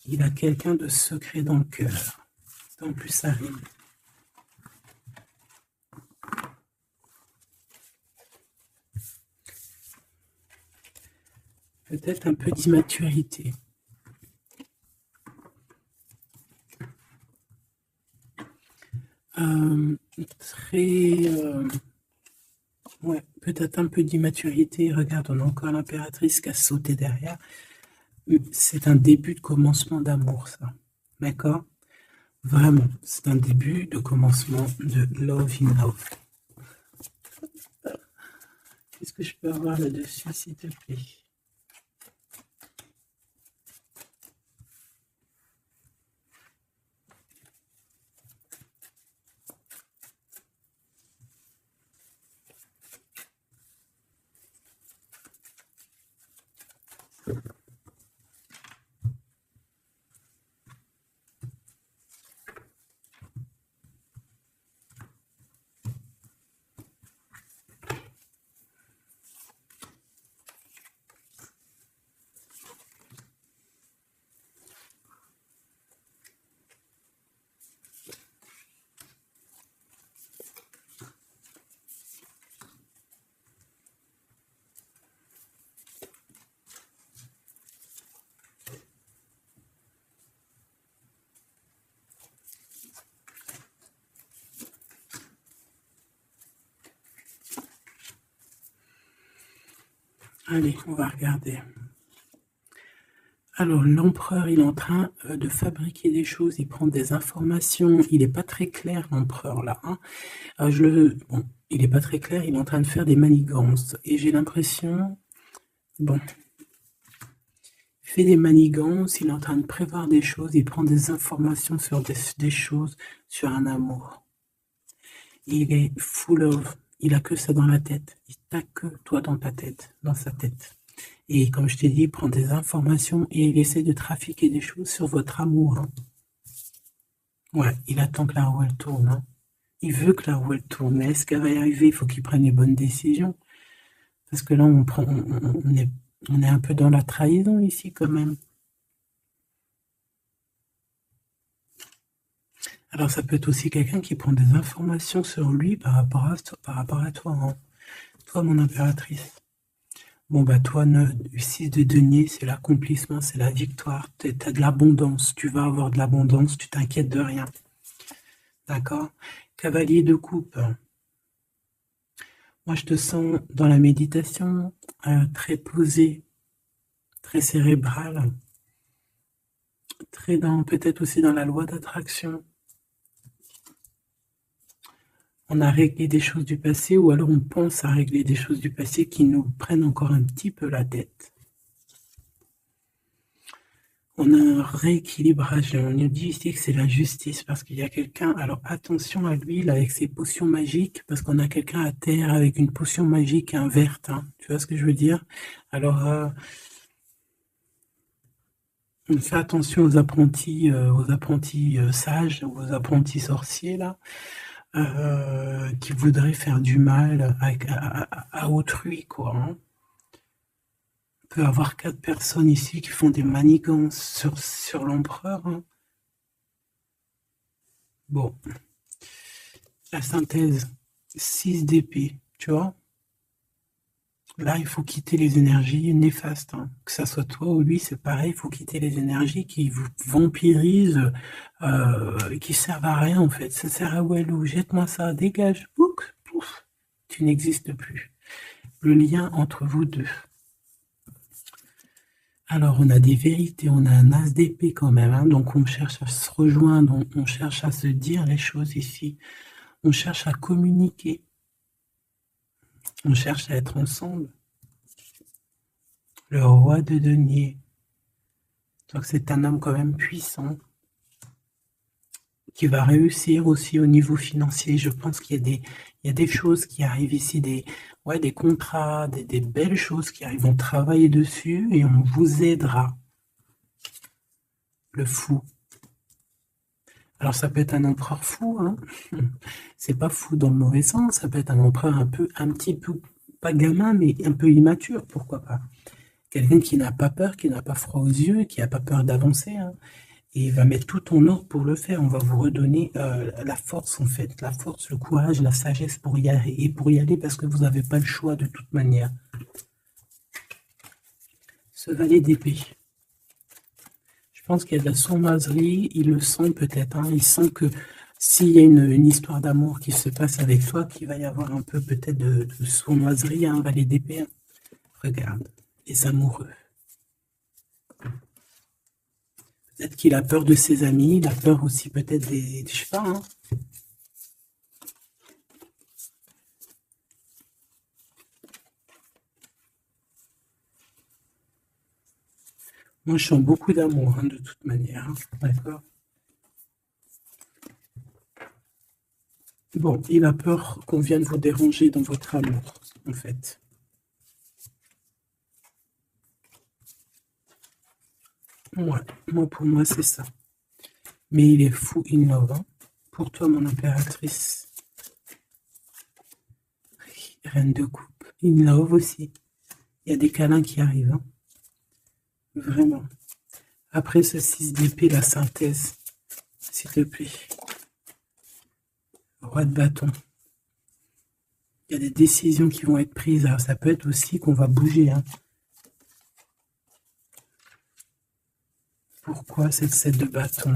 il a quelqu'un de secret dans le cœur. En plus, ça rime. Peut-être un peu d'immaturité. Ouais, peut-être un peu d'immaturité. Regarde, on a encore l'impératrice qui a sauté derrière. C'est un début de commencement d'amour, ça. D'accord? Vraiment, c'est un début de commencement de love in love. Qu'est-ce que je peux avoir là-dessus, s'il te plaît? Allez, on va regarder. Alors, l'empereur, il est en train de fabriquer des choses, il prend des informations, il n'est pas très clair, l'empereur, là. Hein. Bon, il n'est pas très clair, il est en train de faire des manigances. Et j'ai l'impression, bon, il fait des manigances, il est en train de prévoir des choses, il prend des informations sur des choses, sur un amour. Il est full of, il a que ça dans la tête, il n'a que toi dans ta tête, dans sa tête. Et comme je t'ai dit, il prend des informations et il essaie de trafiquer des choses sur votre amour. Hein. Ouais, il attend que la roue elle tourne. Hein. Il veut que la roue elle tourne. Mais est-ce qu'elle va y arriver? Il faut qu'il prenne les bonnes décisions. Parce que là, on est un peu dans la trahison ici quand même. Alors ça peut être aussi quelqu'un qui prend des informations sur lui par rapport à toi. Hein. Toi, mon impératrice. Bon, bah toi, 6 de denier, c'est l'accomplissement, c'est la victoire. Tu as de l'abondance, tu vas avoir de l'abondance, tu t'inquiètes de rien. D'accord? Cavalier de coupe. Moi, je te sens dans la méditation, très posé, très cérébral, très peut-être aussi dans la loi d'attraction. On a réglé des choses du passé ou alors on pense à régler des choses du passé qui nous prennent encore un petit peu la tête. On a un rééquilibrage. On nous dit ici que c'est la justice parce qu'il y a quelqu'un. Alors attention à lui là, avec ses potions magiques parce qu'on a quelqu'un à terre avec une potion magique verte. Hein. Tu vois ce que je veux dire? Alors on fait attention aux apprentis sages, aux apprentis sorciers là. Qui voudraient faire du mal à autrui, quoi. Hein. On peut avoir 4 personnes ici qui font des manigances sur l'empereur. Hein. Bon. La synthèse, 6 d'épée, tu vois. Là, il faut quitter les énergies néfastes. Hein. Que ça soit toi ou lui, c'est pareil, il faut quitter les énergies qui vous vampirisent, qui servent à rien en fait. Ça sert à Walou, jette-moi ça, dégage, pouf, pouf, tu n'existes plus. Le lien entre vous deux. Alors, on a des vérités, on a un as d'épée quand même, hein, donc on cherche à se rejoindre, on cherche à se dire les choses ici, on cherche à communiquer, on cherche à être ensemble. Le roi de denier, donc c'est un homme quand même puissant, qui va réussir aussi au niveau financier. Je pense qu'il y a des choses qui arrivent ici, des contrats, des belles choses qui arrivent. On travaille dessus et on vous aidera. Le fou. Alors ça peut être un empereur fou, hein. C'est pas fou dans le mauvais sens, ça peut être un empereur un petit peu pas gamin, mais un peu immature, pourquoi pas. Quelqu'un qui n'a pas peur, qui n'a pas froid aux yeux, qui n'a pas peur d'avancer, hein, et il va mettre tout en ordre pour le faire. On va vous redonner la force, en fait, la force, le courage, la sagesse pour y aller, et pour y aller parce que vous n'avez pas le choix de toute manière. Ce valet d'épée. Je pense qu'il y a de la sournoiserie, il le sent peut-être, hein, il sent que s'il y a une histoire d'amour qui se passe avec toi, qu'il va y avoir un peu peut-être de sournoiserie, un valet d'épée. Regarde, les amoureux. Peut-être qu'il a peur de ses amis, il a peur aussi peut-être des je sais pas, hein. Moi, je sens beaucoup d'amour, hein, de toute manière, hein, d'accord? Bon, il a peur qu'on vienne vous déranger dans votre amour, en fait. Ouais, moi, pour moi, c'est ça. Mais il est fou in love, hein. Pour toi, mon impératrice. Reine de coupe. In love aussi. Il y a des câlins qui arrivent, hein. Vraiment. Après ce 6 d'épée, la synthèse, s'il te plaît. Roi de bâton. Il y a des décisions qui vont être prises. Alors, ça peut être aussi qu'on va bouger, hein. Pourquoi cette 7 de bâton?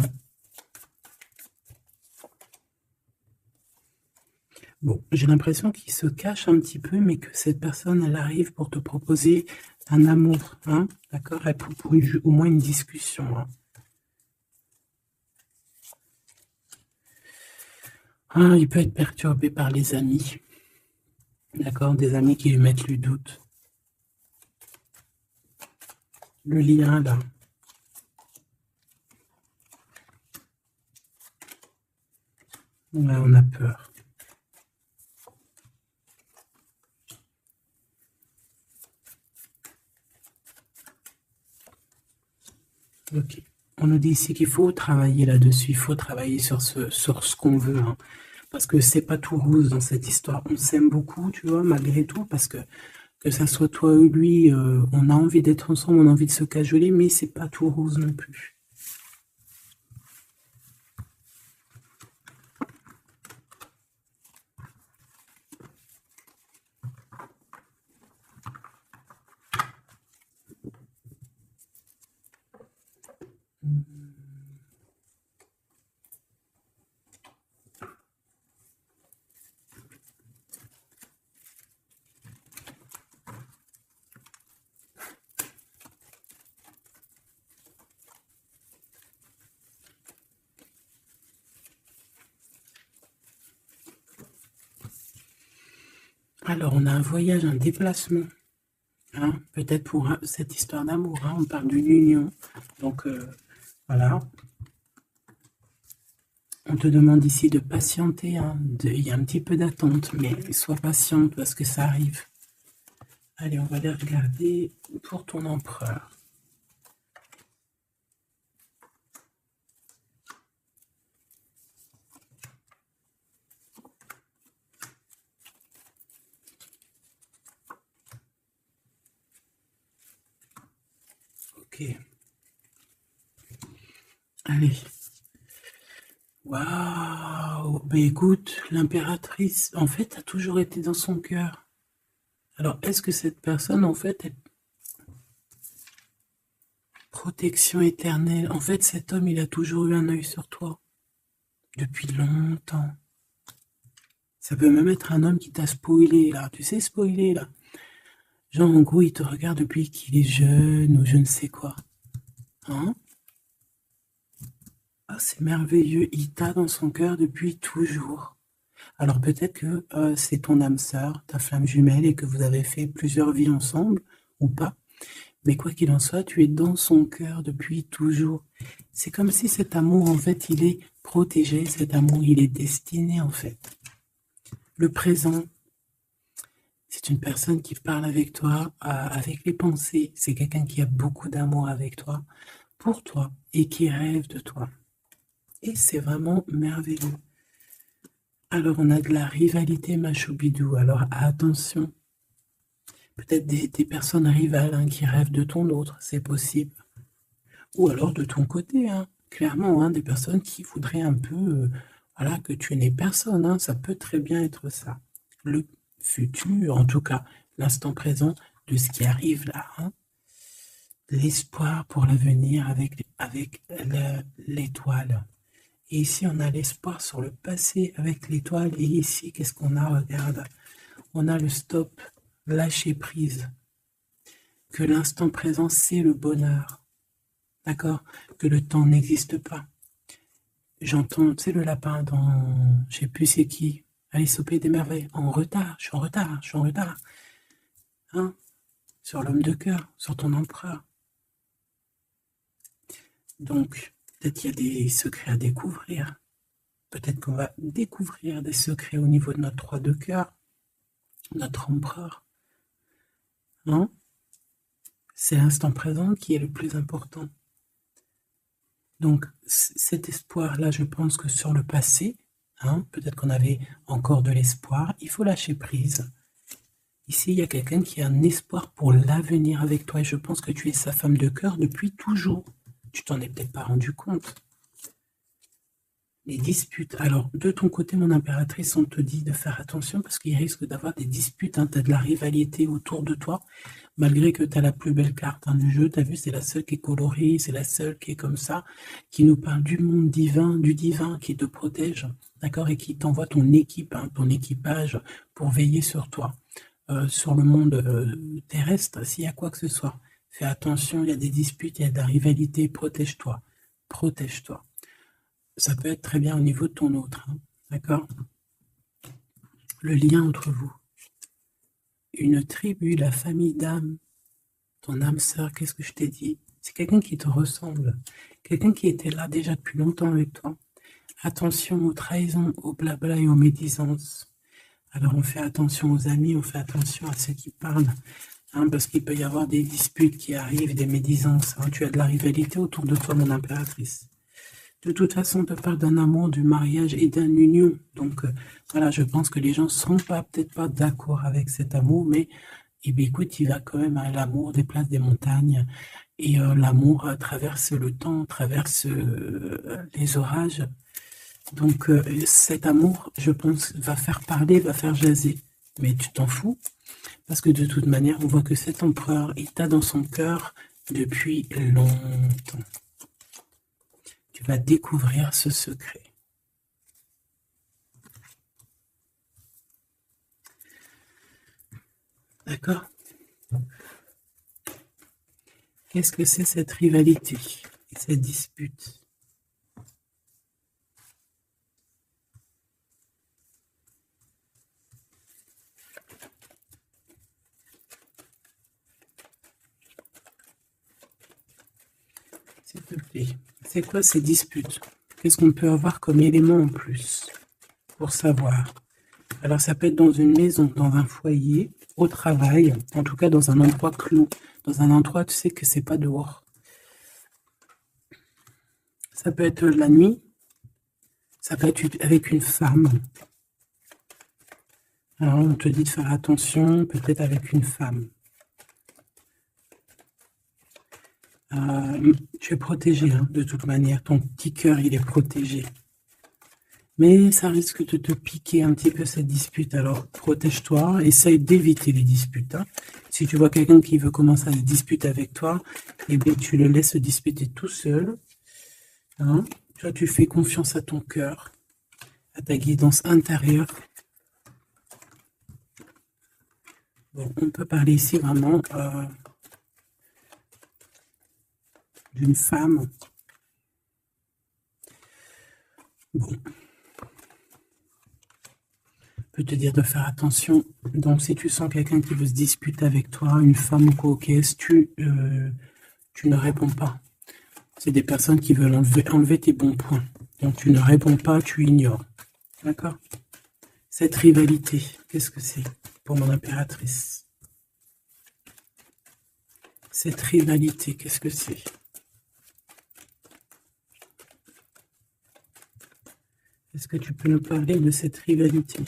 Bon, j'ai l'impression qu'il se cache un petit peu, mais que cette personne, elle arrive pour te proposer un amour, hein, d'accord? Pour au moins une discussion, hein. Ah, il peut être perturbé par les amis, d'accord? Des amis qui lui mettent le doute. Le lien, là. Ouais, on a peur. Ok. On nous dit ici qu'il faut travailler là-dessus, il faut travailler sur ce qu'on veut, hein. Parce que c'est pas tout rose dans cette histoire. On s'aime beaucoup, tu vois, malgré tout, parce que ça soit toi ou lui, on a envie d'être ensemble, on a envie de se cajoler, mais c'est pas tout rose non plus. Alors, on a un voyage, un déplacement, hein, peut-être pour cette histoire d'amour, hein, on parle d'une union. Donc, voilà. On te demande ici de patienter, hein, il y a un petit peu d'attente, mais sois patiente parce que ça arrive. Allez, on va aller regarder pour ton empereur. Ok. Allez. Waouh! Ben écoute, l'impératrice, en fait, a toujours été dans son cœur. Alors, est-ce que cette personne, en fait, est protection éternelle? En fait, cet homme, il a toujours eu un œil sur toi. Depuis longtemps. Ça peut même être un homme qui t'a spoilé, là. Tu sais, spoilé, là. Genre, en gros, il te regarde depuis qu'il est jeune ou je ne sais quoi. Hein? Ah, c'est merveilleux. Il t'a dans son cœur depuis toujours. Alors peut-être que c'est ton âme sœur, ta flamme jumelle, et que vous avez fait plusieurs vies ensemble, ou pas. Mais quoi qu'il en soit, tu es dans son cœur depuis toujours. C'est comme si cet amour, en fait, il est protégé, cet amour, il est destiné, en fait. Le présent, c'est une personne qui parle avec toi, avec les pensées. C'est quelqu'un qui a beaucoup d'amour avec toi, pour toi, et qui rêve de toi. Et c'est vraiment merveilleux. Alors, on a de la rivalité, Machoubidou. Alors, attention. Peut-être des personnes rivales hein, qui rêvent de ton autre, c'est possible. Ou alors de ton côté, hein, clairement, hein, des personnes qui voudraient un peu voilà, que tu n'aies personne. Hein, ça peut très bien être ça. Le futur, en tout cas, l'instant présent de ce qui arrive là. Hein, l'espoir pour l'avenir avec l'étoile. Et ici, on a l'espoir sur le passé avec l'étoile. Et ici, qu'est-ce qu'on a? Regarde, on a le stop, lâcher prise. Que l'instant présent, c'est le bonheur. D'accord? Que le temps n'existe pas. J'entends, tu sais, le lapin dans, je sais plus c'est qui, Alice au Pays des Merveilles. En retard, je suis en retard, je suis en retard. Hein? Sur l'homme de cœur, sur ton empereur. Donc, peut-être qu'il y a des secrets à découvrir. Peut-être qu'on va découvrir des secrets au niveau de notre roi de cœur, notre empereur. Non? C'est l'instant présent qui est le plus important. Donc, cet espoir-là, je pense que sur le passé, hein, peut-être qu'on avait encore de l'espoir, il faut lâcher prise. Ici, il y a quelqu'un qui a un espoir pour l'avenir avec toi et je pense que tu es sa femme de cœur depuis toujours. Tu t'en es peut-être pas rendu compte. Les disputes. Alors, de ton côté, mon impératrice, on te dit de faire attention parce qu'il risque d'avoir des disputes. Hein. Tu as de la rivalité autour de toi, malgré que tu as la plus belle carte hein, du jeu. Tu as vu, c'est la seule qui est colorée, c'est la seule qui est comme ça, qui nous parle du monde divin, du divin qui te protège, d'accord, et qui t'envoie ton équipe, hein, ton équipage pour veiller sur toi, sur le monde terrestre, s'il y a quoi que ce soit. Fais attention, il y a des disputes, il y a de la rivalité, protège-toi, protège-toi. Ça peut être très bien au niveau de ton autre, hein, d'accord? Le lien entre vous. Une tribu, la famille d'âme, ton âme sœur, qu'est-ce que je t'ai dit? C'est quelqu'un qui te ressemble, quelqu'un qui était là déjà depuis longtemps avec toi. Attention aux trahisons, aux blabla et aux médisances. Alors on fait attention aux amis, on fait attention à ceux qui parlent, hein, parce qu'il peut y avoir des disputes qui arrivent, des médisances. Hein. Tu as de la rivalité autour de toi, mon impératrice. De toute façon, on te parle d'un amour, du mariage et d'une union. Donc, voilà, je pense que les gens ne seront peut-être pas d'accord avec cet amour, mais eh bien, écoute, il va quand même à l'amour déplace des montagnes. Et l'amour traverse le temps, traverse les orages. Donc, cet amour, je pense, va faire parler, va faire jaser. Mais tu t'en fous, parce que de toute manière, on voit que cet empereur, il t'a dans son cœur depuis longtemps. Tu vas découvrir ce secret. D'accord? Qu'est-ce que c'est cette rivalité et cette dispute? S'il te plaît, c'est quoi ces disputes? Qu'est-ce qu'on peut avoir comme élément en plus pour savoir? Alors ça peut être dans une maison, dans un foyer, au travail, en tout cas dans un endroit clos, dans un endroit tu sais que c'est pas dehors. Ça peut être la nuit, ça peut être avec une femme. Alors on te dit de faire attention, peut-être avec une femme. Tu es protégé, hein, de toute manière, ton petit cœur il est protégé. Mais ça risque de te piquer un petit peu cette dispute, alors protège-toi, essaye d'éviter les disputes. Hein. Si tu vois quelqu'un qui veut commencer à se disputer avec toi, eh bien tu le laisses se disputer tout seul. Hein. Toi, tu fais confiance à ton cœur, à ta guidance intérieure. Bon, on peut parler ici vraiment d'une femme. Bon. Peut te dire de faire attention. Donc, si tu sens quelqu'un qui veut se disputer avec toi, une femme ou coquesse, tu ne réponds pas. C'est des personnes qui veulent enlever tes bons points. Donc, tu ne réponds pas, tu ignores. D'accord? Cette rivalité, qu'est-ce que c'est pour mon impératrice? Cette rivalité, qu'est-ce que c'est? Est-ce que tu peux nous parler de cette rivalité?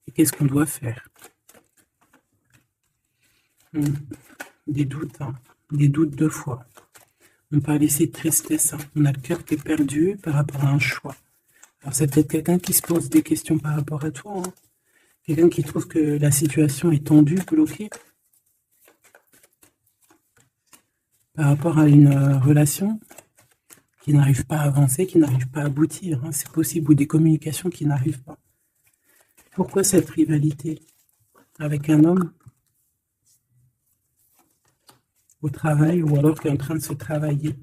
Et qu'est-ce qu'on doit faire? Des doutes, hein. Des doutes 2 fois. On parle ici de tristesse, hein. On a le cœur qui est perdu par rapport à un choix. Alors c'est peut-être quelqu'un qui se pose des questions par rapport à toi, hein. Quelqu'un qui trouve que la situation est tendue, bloquée, par rapport à une relation qui n'arrive pas à avancer, qui n'arrive pas à aboutir, hein. C'est possible, ou des communications qui n'arrivent pas. Pourquoi cette rivalité avec un homme au travail, ou alors qui est en train de se travailler?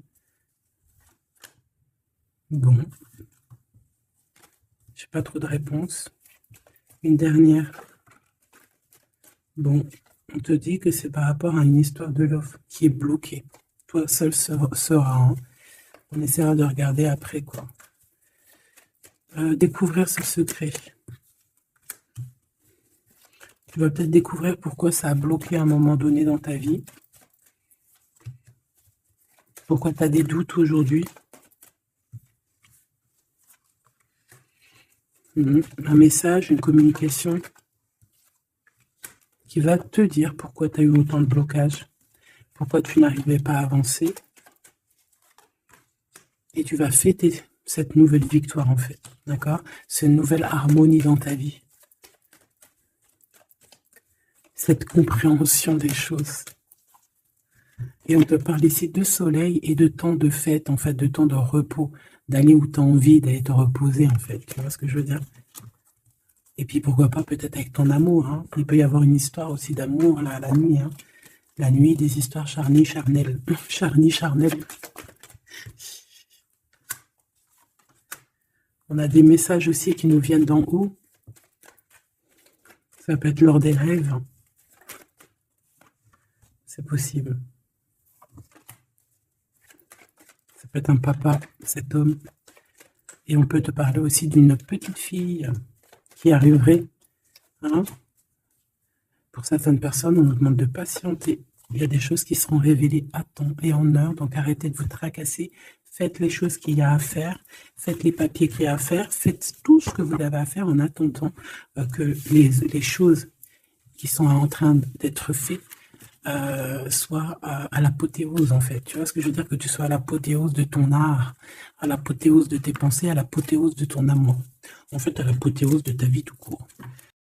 Bon. J'ai pas trop de réponses. Une dernière. Bon, on te dit que c'est par rapport à une histoire de love qui est bloquée. Toi seul sera, hein. On essaiera de regarder après, quoi. Découvrir ce secret. Tu vas peut-être découvrir pourquoi ça a bloqué à un moment donné dans ta vie. Pourquoi tu as des doutes aujourd'hui. Un message, une communication qui va te dire pourquoi tu as eu autant de blocages, pourquoi tu n'arrivais pas à avancer. Et tu vas fêter cette nouvelle victoire, en fait. D'accord? Cette nouvelle harmonie dans ta vie. Cette compréhension des choses. Et on te parle ici de soleil et de temps de fête, en fait, de temps de repos, d'aller où tu as envie, d'aller te reposer, en fait. Tu vois ce que je veux dire? Et puis, pourquoi pas, peut-être avec ton amour, hein. Il peut y avoir une histoire aussi d'amour, là, la nuit, hein. La nuit, des histoires charnies, charnelles. Charnelles. On a des messages aussi qui nous viennent d'en haut. Ça peut être lors des rêves. C'est possible. Ça peut être un papa, cet homme. Et on peut te parler aussi d'une petite fille qui arriverait. Hein? Pour certaines personnes, on nous demande de patienter. Il y a des choses qui seront révélées à temps et en heure. Donc arrêtez de vous tracasser. Faites les choses qu'il y a à faire. Faites les papiers qu'il y a à faire. Faites tout ce que vous avez à faire en attendant que les choses qui sont en train d'être faites soit à l'apothéose, en fait. Tu vois ce que je veux dire? Que tu sois à l'apothéose de ton art, à l'apothéose de tes pensées, à l'apothéose de ton amour. En fait, à l'apothéose de ta vie tout court.